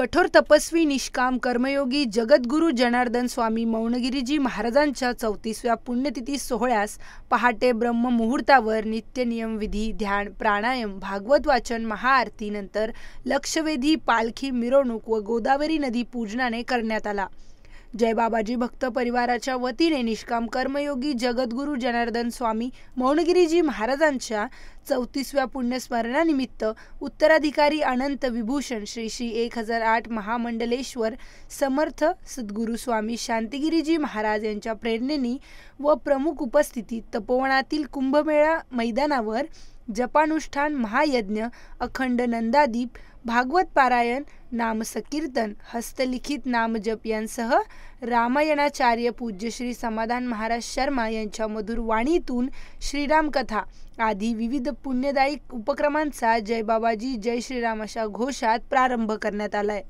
कठोर तपस्वी निष्काम कर्मयोगी जगद्गुरू जनार्दन स्वामी मौनगिरीजी महाराजांच्या 34व्या पुण्यतिथी सोहळ्यास पहाटे ब्रह्ममुहूर्तावर नित्यनियम विधी, ध्यान, प्राणायाम, भागवत वाचन, महाआरती नंतर लक्षवेधी, पालखी मिरवणूक व गोदावरी नदी पूजनाने करण्यात आला. जय बाबाजी भक्त परिवाराच्या वतीने निष्काम कर्मयोगी जगद्गुरू जनार्दन स्वामी मौनगिरीजी महाराजांच्या 34व्या पुण्यस्मरणानिमित्त उत्तराधिकारी अनंत विभूषण श्री श्री 1008 महामंडलेश्वर समर्थ सद्गुरू स्वामी शांतिगिरीजी महाराज यांच्या प्रेरणेने व प्रमुख उपस्थितीत तपोवनातील कुंभमेळा मैदानावर जपानुष्ठान, महायज्ञ, अखंड नंदादीप, भागवत पारायण, नामसकीर्तन, हस्तलिखित नामजप यांसह रामायणाचार्य पूज्य श्री समाधान महाराज शर्मा यांच्या मधुर वाणीतून श्रीराम कथा आदी विविध पुण्यदायी उपक्रमांचा जय बाबाजी जय श्रीराम अशा घोषात प्रारंभ करण्यात आलाय.